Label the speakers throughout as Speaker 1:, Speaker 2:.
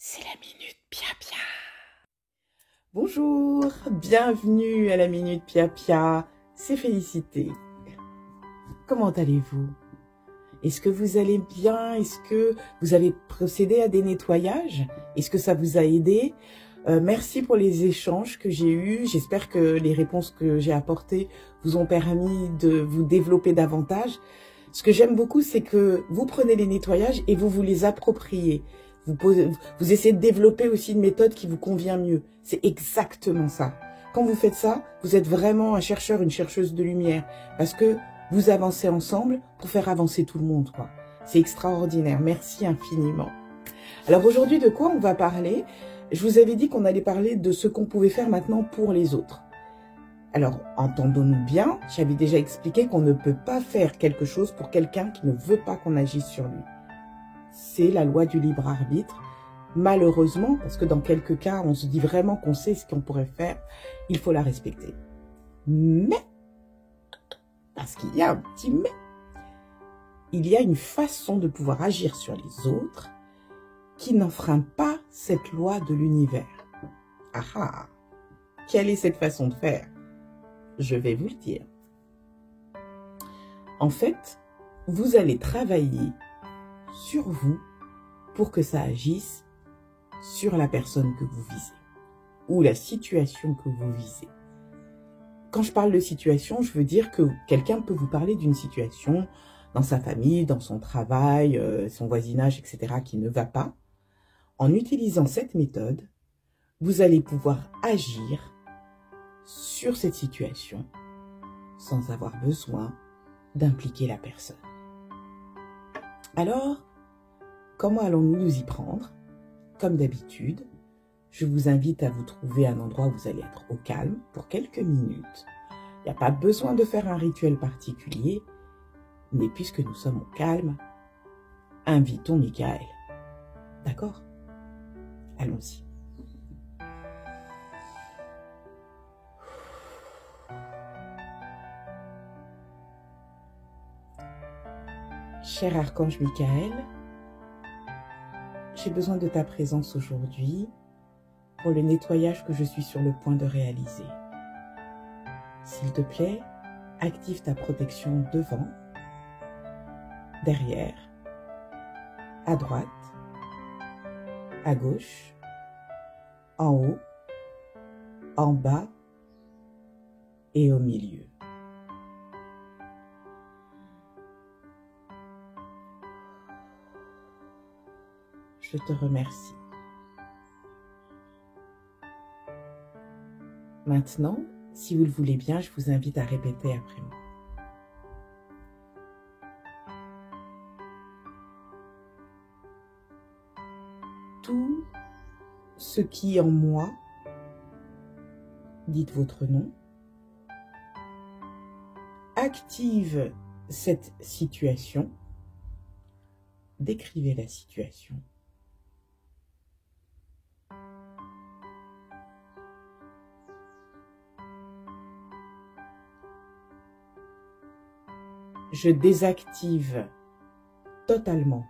Speaker 1: C'est la Minute Pia Pia. Bonjour, bienvenue à la Minute Pia Pia, c'est Félicité. Comment allez-vous? Est-ce que vous allez bien? Est-ce que vous avez procédé à des nettoyages? Est-ce que ça vous a aidé? Merci pour les échanges que j'ai eus. J'espère que les réponses que j'ai apportées vous ont permis de vous développer davantage. Ce que j'aime beaucoup, c'est que vous prenez les nettoyages et vous les appropriez. Vous essayez de développer aussi une méthode qui vous convient mieux. C'est exactement ça. Quand vous faites ça, vous êtes vraiment un chercheur, une chercheuse de lumière. Parce que vous avancez ensemble pour faire avancer tout le monde, quoi. C'est extraordinaire. Merci infiniment. Alors aujourd'hui, de quoi on va parler? Je vous avais dit qu'on allait parler de ce qu'on pouvait faire maintenant pour les autres. Alors, entendons-nous bien, j'avais déjà expliqué qu'on ne peut pas faire quelque chose pour quelqu'un qui ne veut pas qu'on agisse sur lui. C'est la loi du libre arbitre. Malheureusement, parce que dans quelques cas, on se dit vraiment qu'on sait ce qu'on pourrait faire, il faut la respecter. Mais, parce qu'il y a un petit mais, il y a une façon de pouvoir agir sur les autres qui n'enfreint pas cette loi de l'univers. Ah ah! Quelle est cette façon de faire? Je vais vous le dire. En fait, vous allez travailler sur vous pour que ça agisse sur la personne que vous visez ou la situation que vous visez. Quand je parle de situation, je veux dire que quelqu'un peut vous parler d'une situation dans sa famille, dans son travail, son voisinage, etc. qui ne va pas. En utilisant cette méthode, vous allez pouvoir agir sur cette situation sans avoir besoin d'impliquer la personne. Alors, comment allons-nous nous y prendre? Comme d'habitude, je vous invite à vous trouver un endroit où vous allez être au calme pour quelques minutes. Il n'y a pas besoin de faire un rituel particulier, mais puisque nous sommes au calme, invitons Michael. D'accord? Allons-y. Cher archange Michael, j'ai besoin de ta présence aujourd'hui pour le nettoyage que je suis sur le point de réaliser. S'il te plaît, active ta protection devant, derrière, à droite, à gauche, en haut, en bas et au milieu. Je te remercie. Maintenant, si vous le voulez bien, je vous invite à répéter après moi. Tout ce qui en moi, dites votre nom, active cette situation, décrivez la situation. Je désactive totalement.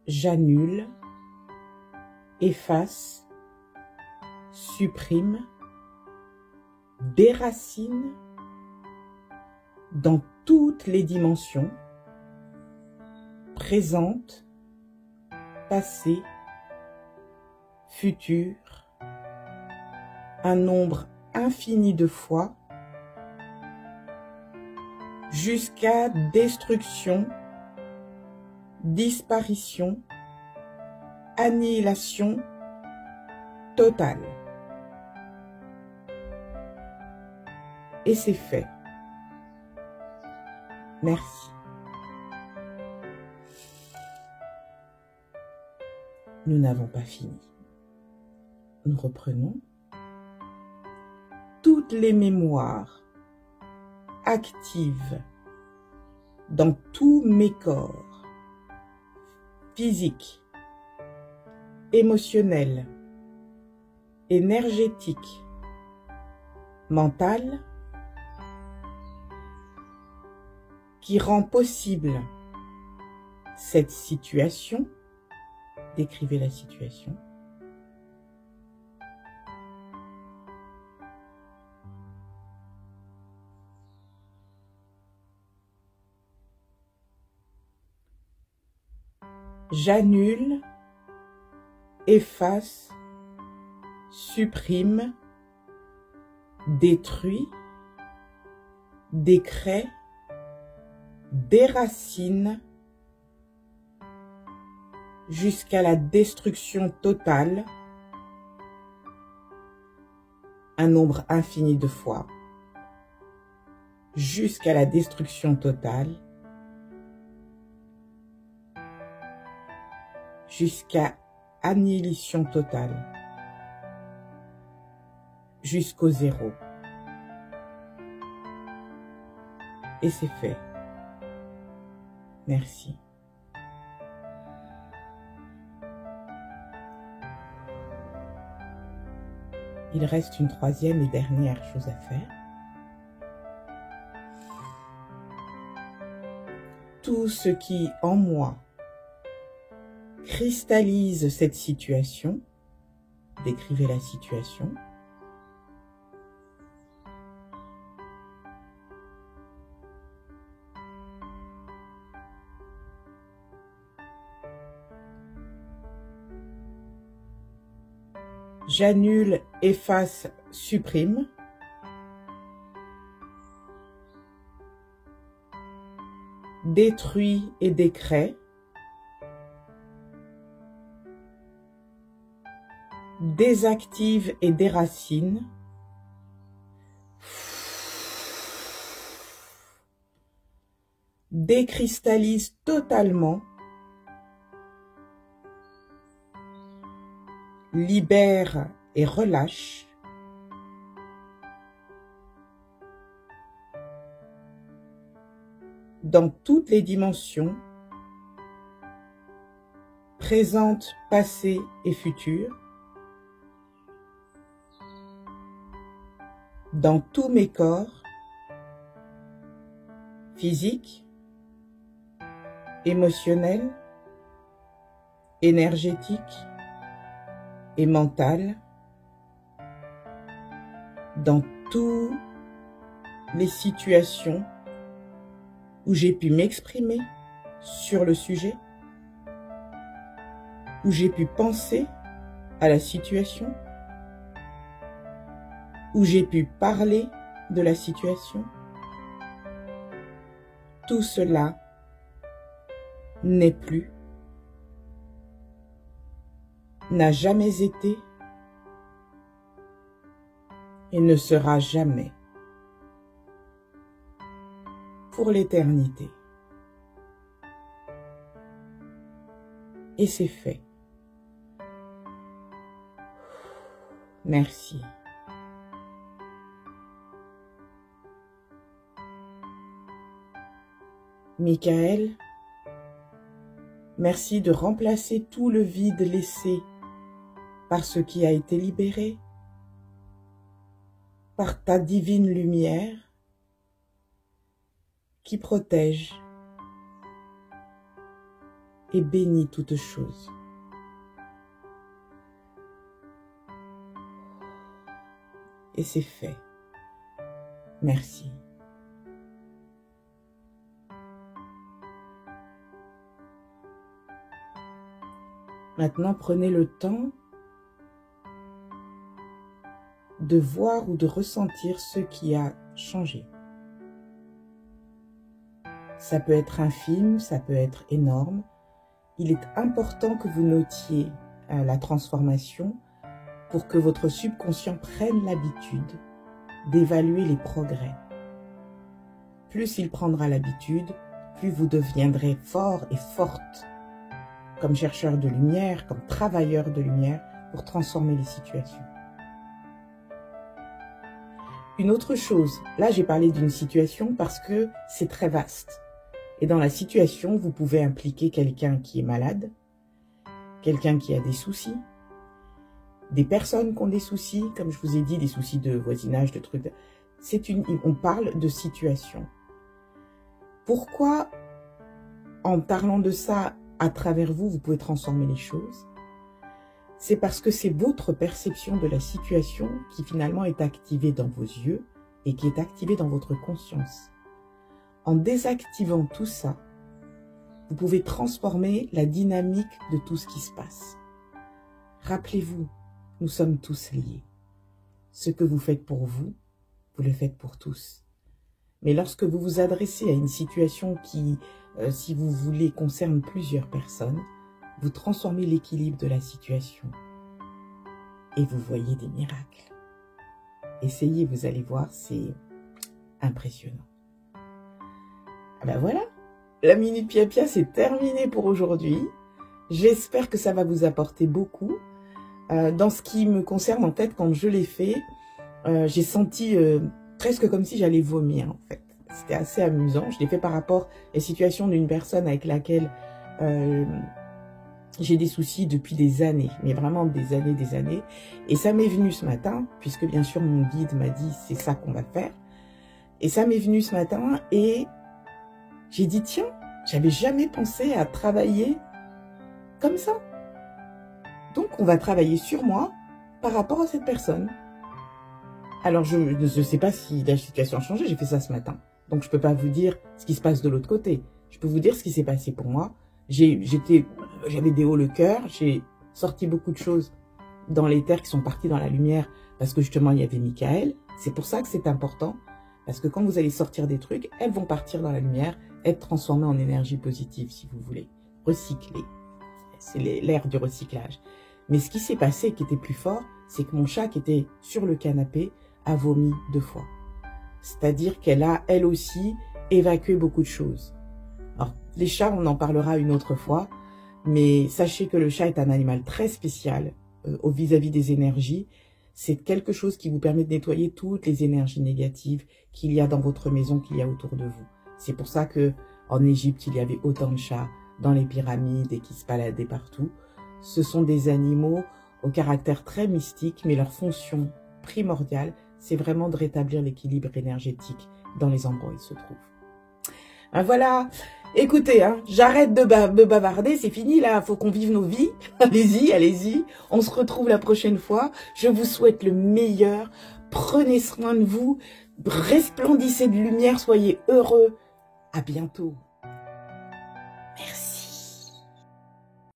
Speaker 1: J'annule, efface, supprime, déracine dans toutes les dimensions, présente, passé, futur, un nombre infini de fois, jusqu'à destruction, disparition, annihilation totale. Et c'est fait. Merci. Nous n'avons pas fini. Nous reprenons. Toutes les mémoires actives dans tous mes corps, physiques, émotionnels, énergétiques, mentales, qui rend possible cette situation décrivez la situation. J'annule, efface, supprime, détruis, décrée, déracine, jusqu'à la destruction totale, un nombre infini de fois, jusqu'à la destruction totale, jusqu'à annihilation totale, jusqu'au zéro. Et c'est fait. Merci. Il reste une troisième et dernière chose à faire. Tout ce qui, en moi, cristallise cette situation, décrivez la situation, j'annule, efface, supprime. Détruis et décrée. Désactive et déracine. Décristallise totalement. Libère et relâche. Dans toutes les dimensions, présente, passé et futur, dans tous mes corps, physique, émotionnel, énergétique et mental, dans toutes les situations où j'ai pu m'exprimer sur le sujet, où j'ai pu penser à la situation, où j'ai pu parler de la situation. Tout cela n'est plus, n'a jamais été et ne sera jamais pour l'éternité. Et c'est fait. Merci. Michael, merci de remplacer tout le vide laissé par ce qui a été libéré, par ta divine lumière qui protège et bénit toutes choses. Et c'est fait. Merci. Maintenant, prenez le temps de voir ou de ressentir ce qui a changé. Ça peut être infime, ça peut être énorme. Il est important que vous notiez la transformation pour que votre subconscient prenne l'habitude d'évaluer les progrès. Plus il prendra l'habitude, plus vous deviendrez fort et forte comme chercheur de lumière, comme travailleur de lumière pour transformer les situations. Une autre chose, là j'ai parlé d'une situation parce que c'est très vaste. Et dans la situation, vous pouvez impliquer quelqu'un qui est malade, quelqu'un qui a des soucis, des personnes qui ont des soucis, comme je vous ai dit, des soucis de voisinage, de trucs. On parle de situation. Pourquoi, en parlant de ça à travers vous, vous pouvez transformer les choses? c'est parce que c'est votre perception de la situation qui finalement est activée dans vos yeux et qui est activée dans votre conscience. En désactivant tout ça, vous pouvez transformer la dynamique de tout ce qui se passe. Rappelez-vous, nous sommes tous liés. Ce que vous faites pour vous, vous le faites pour tous. Mais lorsque vous vous adressez à une situation qui, si vous voulez, concerne plusieurs personnes, vous transformez l'équilibre de la situation et vous voyez des miracles. Essayez, vous allez voir, c'est impressionnant. Ah ben voilà, la Minute Pia Pia, c'est terminé pour aujourd'hui. J'espère que ça va vous apporter beaucoup. Dans ce qui me concerne, en fait, quand je l'ai fait, j'ai senti presque comme si j'allais vomir, en fait. C'était assez amusant. Je l'ai fait par rapport à la situation d'une personne avec laquelle j'ai des soucis depuis des années, mais vraiment des années. Et ça m'est venu ce matin, puisque bien sûr mon guide m'a dit c'est ça qu'on va faire. Et ça m'est venu ce matin et j'ai dit tiens, j'avais jamais pensé à travailler comme ça. Donc on va travailler sur moi par rapport à cette personne. Alors je ne sais pas si la situation a changé, j'ai fait ça ce matin. Donc je peux pas vous dire ce qui se passe de l'autre côté. Je peux vous dire ce qui s'est passé pour moi. J'avais des hauts le cœur, j'ai sorti beaucoup de choses dans l'éther qui sont parties dans la lumière parce que justement il y avait Michael. C'est pour ça que c'est important, parce que quand vous allez sortir des trucs, elles vont partir dans la lumière, être transformées en énergie positive si vous voulez, recycler. C'est l'ère du recyclage. Mais ce qui s'est passé qui était plus fort, c'est que mon chat qui était sur le canapé a vomi 2 fois. C'est-à-dire qu'elle a, elle aussi, évacué beaucoup de choses. Alors, les chats, on en parlera une autre fois, mais sachez que le chat est un animal très spécial vis-à-vis des énergies. C'est quelque chose qui vous permet de nettoyer toutes les énergies négatives qu'il y a dans votre maison, qu'il y a autour de vous. C'est pour ça que en Égypte, il y avait autant de chats dans les pyramides et qui se baladaient partout. Ce sont des animaux au caractère très mystique, mais leur fonction primordiale, c'est vraiment de rétablir l'équilibre énergétique dans les endroits où ils se trouvent. Ben voilà, écoutez, j'arrête de bavarder, c'est fini là, faut qu'on vive nos vies. Allez-y, on se retrouve la prochaine fois. Je vous souhaite le meilleur, prenez soin de vous, resplendissez de lumière, soyez heureux. À bientôt.